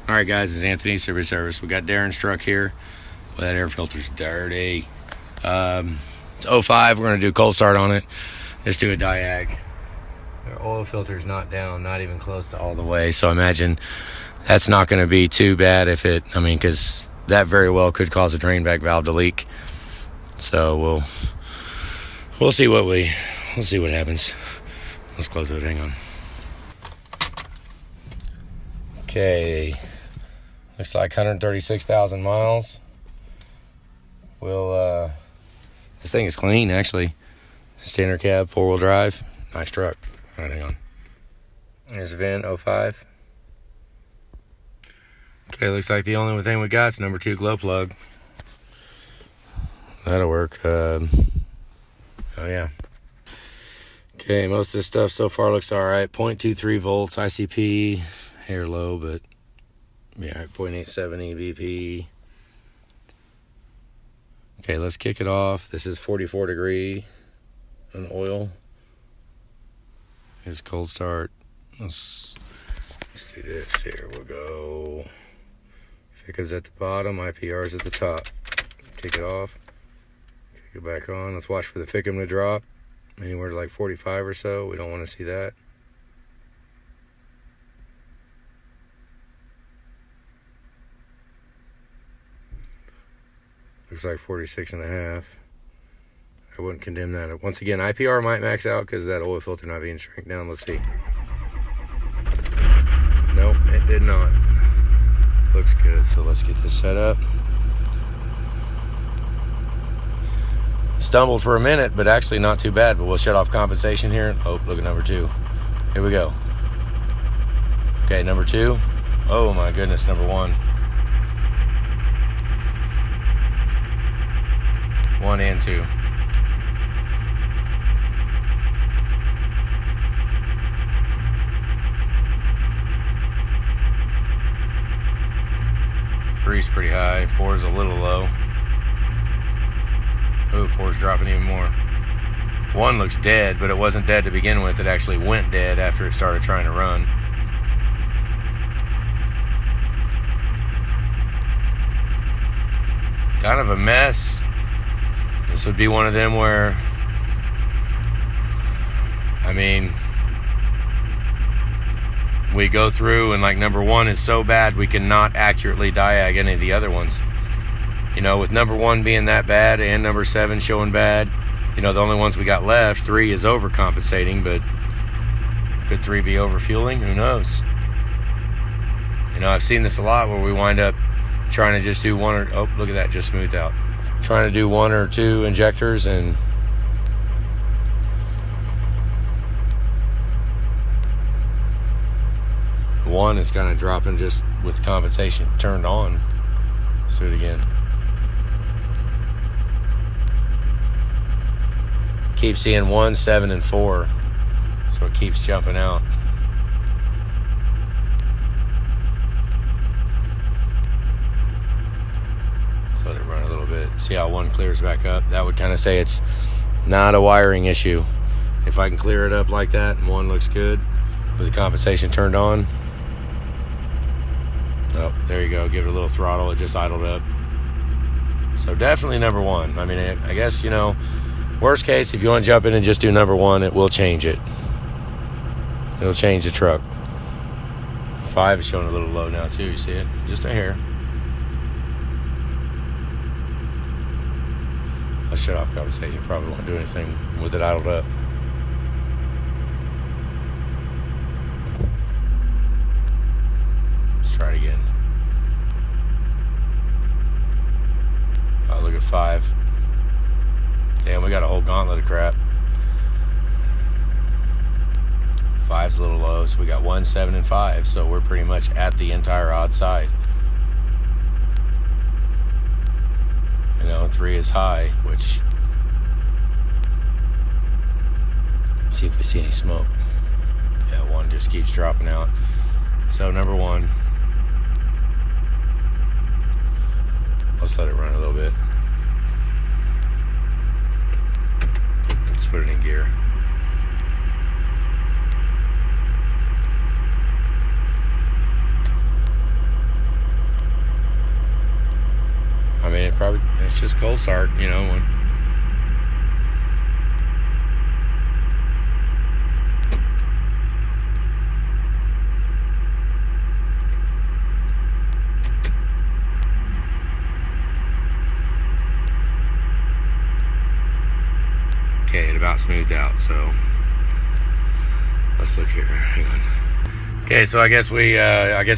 Alright guys, it's Anthony, Service. We got Darren's truck here. Boy, that air filter's dirty. It's 05, we're going to do a cold start on it. Just do a diag. Our oil filter's not down, not even close to all the way. So I imagine that's not going to be too bad because that very well could cause a drain back valve to leak. So we'll see what happens. Let's close it, hang on. Okay. Looks like 136,000 miles. This thing is clean, actually. Standard cab, 4-wheel drive. Nice truck. All right, hang on. There's a VIN 05. Okay, looks like the only thing we got is number 2 glow plug. That'll work. Oh, yeah. Okay, most of this stuff so far looks all right. 0.23 volts, ICP. Hair low, but yeah, 0.87 EVP. Okay, let's kick it off. This is 44 degree on oil. It's cold start. Let's do this here. We'll go. Ficum's at the bottom, IPR's at the top. Kick it off. Kick it back on. Let's watch for the Ficum to drop. Anywhere to like 45 or so. We don't want to see that. Looks like 46.5. I wouldn't condemn that. Once again, IPR might max out because of that oil filter not being shrank down. Let's see. Nope, it did not. Looks good, so let's get this set up. Stumbled for a minute, but actually not too bad. But we'll shut off compensation here. Oh, look at number 2. Here we go. Okay, number 2. Oh my goodness, number 1. 1 and 2. Three's pretty high. 4's a little low. Oh, 4's dropping even more. 1 looks dead, but it wasn't dead to begin with. It actually went dead after it started trying to run. Kind of a mess. This would be one of them where, we go through and like number 1 is so bad we cannot accurately diag any of the other ones. With number 1 being that bad and number 7 showing bad, the only ones we got left, 3 is overcompensating, but could 3 be overfueling? Who knows? I've seen this a lot where we wind up trying to just do one or, oh, look at that, just smoothed out. Trying to do 1 or 2 injectors and one is kind of dropping just with compensation turned on. Let's do it again. Keep seeing 1, 7, and 4, so it keeps jumping out. Let it run a little bit. See how 1 clears back up? That would kind of say it's not a wiring issue. If I can clear it up like that and 1 looks good with the compensation turned on. Oh, there you go. Give it a little throttle. It just idled up. So definitely number 1. I guess, worst case, if you want to jump in and just do number 1, it will change it. It'll change the truck. 5 is showing a little low now too. You see it? Just a hair. I'll shut off compensation. Probably won't do anything with it idled up. Let's try it again. Oh, look at 5. Damn, we got a whole gauntlet of crap. 5's a little low, so we got 1, 7, and 5. So we're pretty much at the entire odd side. 3 is high, which, let's see if we see any smoke. Yeah, 1 just keeps dropping out. So number 1, let's let it run a little bit. Let's put it in gear. let's just cold start, you know. Okay, it about smoothed out, so let's look here. Hang on. Okay, so I guess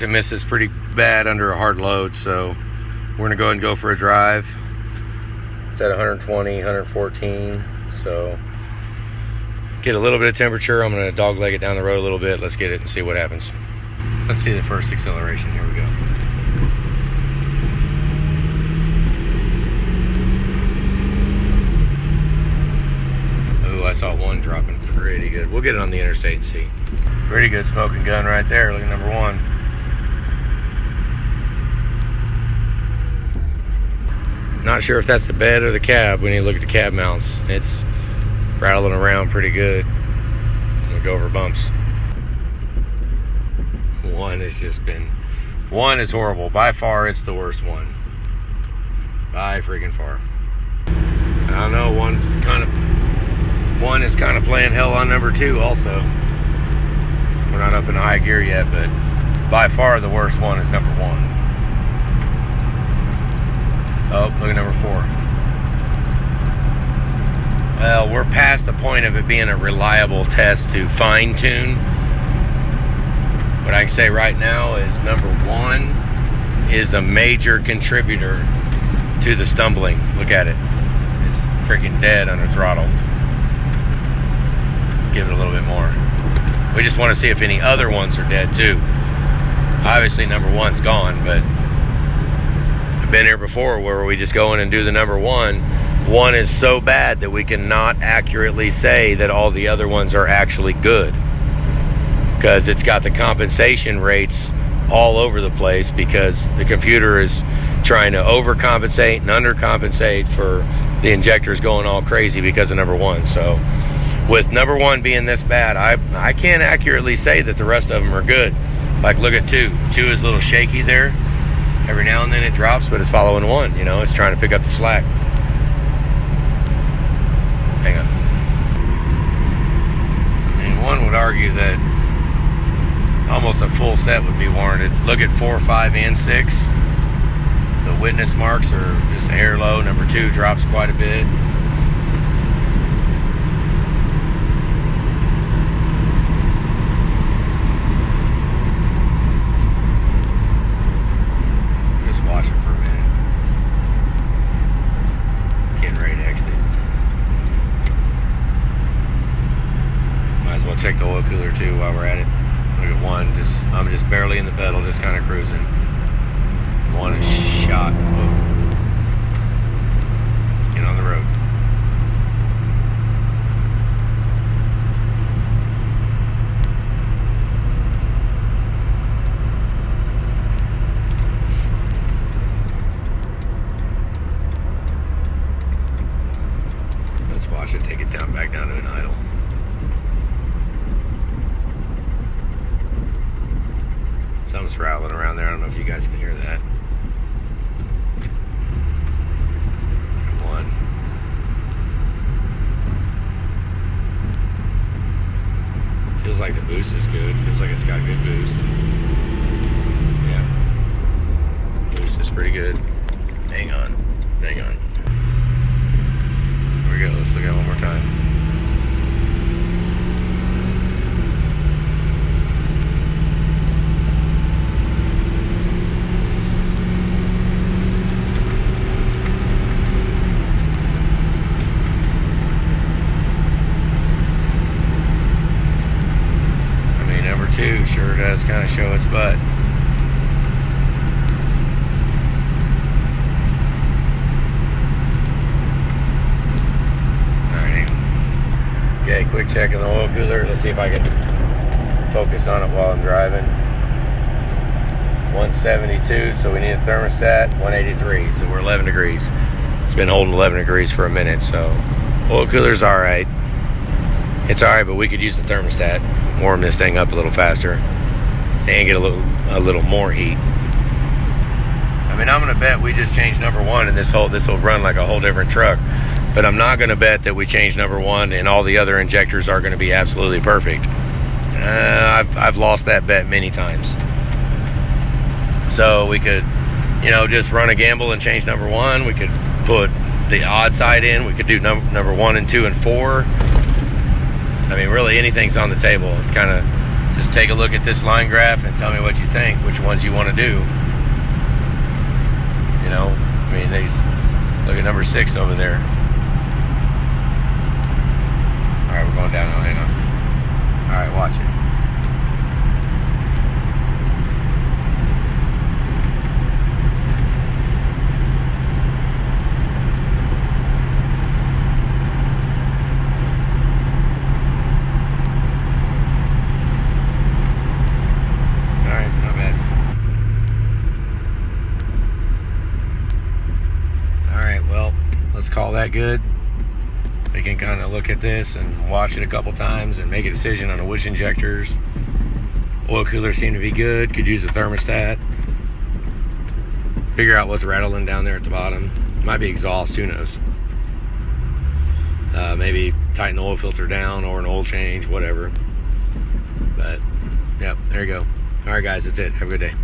it misses pretty bad under a hard load, so we're gonna go ahead and go for a drive. It's at 120, 114, so get a little bit of temperature. I'm gonna dog leg it down the road a little bit. Let's get it and see what happens. Let's see the first acceleration. Here we go. I saw one dropping pretty good. We'll get it on the interstate and see. Pretty good smoking gun right there. Look at number one. Not sure if that's the bed or the cab. We need to look at the cab mounts. It's rattling around pretty good. We'll go over bumps. One is horrible. By far, it's the worst one. By freaking far. I don't know, one is kind of playing hell on number two also. We're not up in high gear yet, but by far the worst one is number one. Oh, look at number four. Well, we're past the point of it being a reliable test to fine tune. What I can say right now is number one is a major contributor to the stumbling. Look at it. It's freaking dead under throttle. Give it a little bit more. We just want to see if any other ones are dead too. Obviously number one's gone, but I've been here before where we just go in and do the number one. One is so bad that we cannot accurately say that all the other ones are actually good, because it's got the compensation rates all over the place, because the computer is trying to overcompensate and undercompensate for the injectors going all crazy because of number one. So with number one being this bad, I can't accurately say that the rest of them are good. Like, look at two. Two is a little shaky there. Every now and then it drops, but it's following one. You know, it's trying to pick up the slack. Hang on. I mean, one would argue that almost a full set would be warranted. Look at 4, 5, and 6. The witness marks are just air low. Number two drops quite a bit. Watch it for a minute. Getting ready to exit. Might as well check the oil cooler too while we're at it. Look at one. I'm just barely in the pedal, just kind of cruising. One is shot. Whoa. Get on the road. Watch it take it down, back down to an idle. Something's rattling around there. I don't know if you guys can hear that. One. Feels like the boost is good. Feels like it's got a good boost. Yeah. Boost is pretty good. Hang on. Hang on. Here we go. Let's look at it one more time. I mean, number two sure does kind of show its butt. Okay, quick check in the oil cooler. Let's see if I can focus on it while I'm driving. 172, so we need a thermostat. 183, so we're 11 degrees. It's been holding 11 degrees for a minute, so oil cooler's all right. It's all right, but we could use the thermostat, warm this thing up a little faster, and get a little more heat. I mean, I'm gonna bet we just changed number one and this will run like a whole different truck. But I'm not gonna bet that we changed number one and all the other injectors are gonna be absolutely perfect. I've lost that bet many times. So we could, just run a gamble and change number one. We could put the odd side in. We could do number 1 and 2 and 4. I mean, really anything's on the table. It's kind of just take a look at this line graph and tell me what you think, which ones you want to do. I mean, look at number 6 over there. All right, we're going down now. Hang on. All right, watch it. Let's call that good. We can kind of look at this and watch it a couple times and make a decision on which injectors. Oil coolers seem to be good. Could use a thermostat. Figure out what's rattling down there at the bottom. Might be exhaust, who knows. Maybe tighten the oil filter down or an oil change, whatever. But, yep, there you go. All right, guys, that's it. Have a good day.